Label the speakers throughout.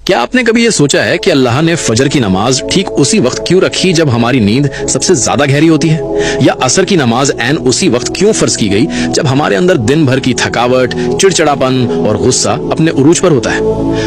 Speaker 1: کیا آپ نے کبھی یہ سوچا ہے کہ اللہ نے فجر کی نماز ٹھیک اسی وقت کیوں رکھی جب ہماری نیند سب سے زیادہ گہری ہوتی ہے؟ یا عصر کی نماز عین اسی وقت کیوں فرض کی گئی جب ہمارے اندر دن بھر کی تھکاوٹ، چڑچڑاپن اور غصہ اپنے عروج پر ہوتا ہے؟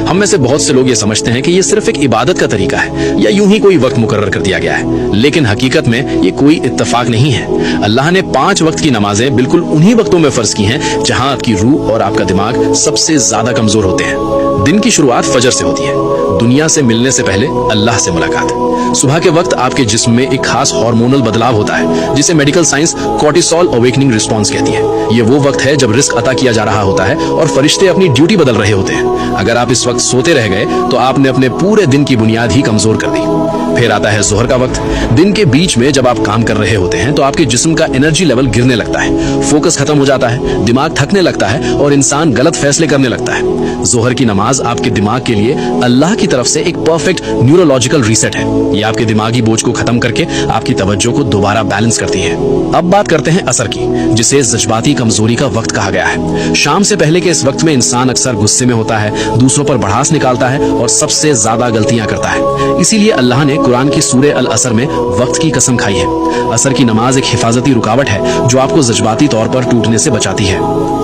Speaker 1: ہم میں سے بہت سے لوگ یہ سمجھتے ہیں کہ یہ صرف ایک عبادت کا طریقہ ہے یا یوں ہی کوئی وقت مقرر کر دیا گیا ہے، لیکن حقیقت میں یہ کوئی اتفاق نہیں ہے۔ اللہ نے 5 وقت کی نمازیں بالکل انہی وقتوں میں فرض کی ہیں جہاں آپ کی روح اور آپ کا دماغ سب سے زیادہ کمزور ہوتے ہیں۔ دن کی شروعات فجر سے ہوتی ہے، دنیا سے ملنے سے پہلے اللہ سے ملاقات۔ صبح کے وقت آپ کے جسم میں ایک خاص ہارمونل بدلاؤ ہوتا ہے جسے medical science cortisol awakening response کہتی ہے۔ یہ وہ وقت ہے جب رزق عطا کیا جا رہا ہوتا ہے اور فرشتے اپنی ڈیوٹی بدل رہے ہوتے ہیں۔ اگر آپ اس وقت سوتے رہ گئے تو آپ نے اپنے پورے دن کی بنیاد ہی کمزور کر دی۔ پھر آتا ہے ظہر کا وقت۔ دن کے بیچ میں جب آپ کام کر رہے ہوتے ہیں تو آپ کے جسم کا انرجی لیول گرنے لگتا ہے، فوکس ختم ہو جاتا ہے، دماغ تھکنے لگتا ہے اور انسان غلط فیصلے کرنے لگتا ہے۔ ظہر کی نماز آپ کے دماغ کے لیے اللہ کی طرف سے ایک پرفیکٹ نیورولوجیکل ریسٹ ہے۔ یہ آپ کے دماغی بوجھ کو ختم کر کے آپ کی توجہ کو دوبارہ بیلنس کرتی ہے۔ اب بات کرتے ہیں عصر کی، جسے جذباتی کمزوری کا وقت کہا گیا ہے۔ شام سے پہلے کے اس وقت میں انسان اکثر غصے میں ہوتا ہے، دوسروں پر بڑھاس نکالتا ہے اور سب سے زیادہ غلطیاں کرتا ہے۔ اسی لیے اللہ نے قرآن کی سورہ العصر میں وقت کی قسم کھائی ہے۔ عصر کی نماز ایک حفاظتی رکاوٹ ہے جو آپ کو جذباتی طور پر ٹوٹنے سے بچاتی ہے۔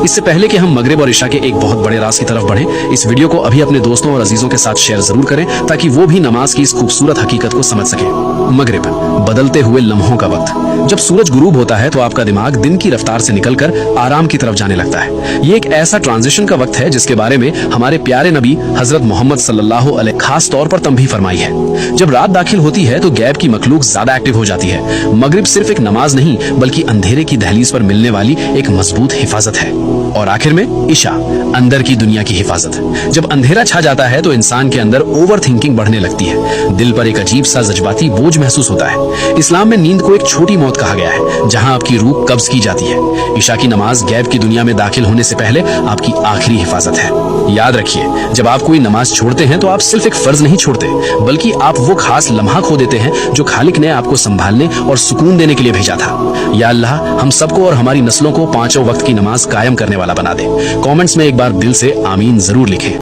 Speaker 1: اس سے پہلے کہ ہم مغرب اور عشاء کے ایک بہت بڑے راز کی طرف بڑھیں، اس ویڈیو کو ابھی اپنے دوستوں اور عزیزوں کے ساتھ شیئر ضرور کریں تاکہ وہ بھی نماز کی اس خوبصورت حقیقت کو سمجھ سکیں۔ مغرب، بدلتے ہوئے لمحوں کا وقت۔ جب سورج غروب ہوتا ہے تو آپ کا دماغ دن کی رفتار سے نکل کر آرام کی طرف جانے لگتا ہے۔ یہ ایک ایسا ٹرانزیشن کا وقت ہے جس کے بارے میں ہمارے پیارے نبی حضرت محمد صلی اللہ علیہ خاص طور پر تنبیہ فرمائی ہے۔ جب رات داخل ہوتی ہے تو غیب کی مخلوق زیادہ ایکٹیو ہو جاتی ہے۔ مغرب صرف ایک نماز نہیں بلکہ اندھیرے کی دہلیز پر ملنے والی ایک مضبوط حفاظت ہے۔ اور آخر میں عشاء، اندر کی دنیا کی حفاظت۔ جب اندھیرا چھا جاتا ہے تو انسان کے اندر اوور تھنکنگ بڑھنے لگتی ہے، دل پر ایک عجیب سا جذباتی بوجھ محسوس ہوتا ہے۔ اسلام میں نیند کو ایک چھوٹی موت کہا گیا ہے جہاں آپ کی روح قبض کی جاتی ہے۔ عشاء کی نماز غیب کی دنیا میں داخل ہونے سے پہلے آپ کی آخری حفاظت ہے۔ یاد رکھیے، جب آپ کوئی نماز چھوڑتے ہیں تو آپ صرف ایک فرض نہیں چھوڑتے بلکہ آپ وہ خاص لمحہ کھو دیتے ہیں جو خالق نے آپ کو سنبھالنے اور سکون دینے کے لیے بھیجا تھا۔ یا اللہ ہم سب کو اور ہماری نسلوں کو 5 وقت کی نماز قائم کرنے والا بنا دے۔ کامنٹس میں ایک بار دل سے آمین ضرور لکھیں۔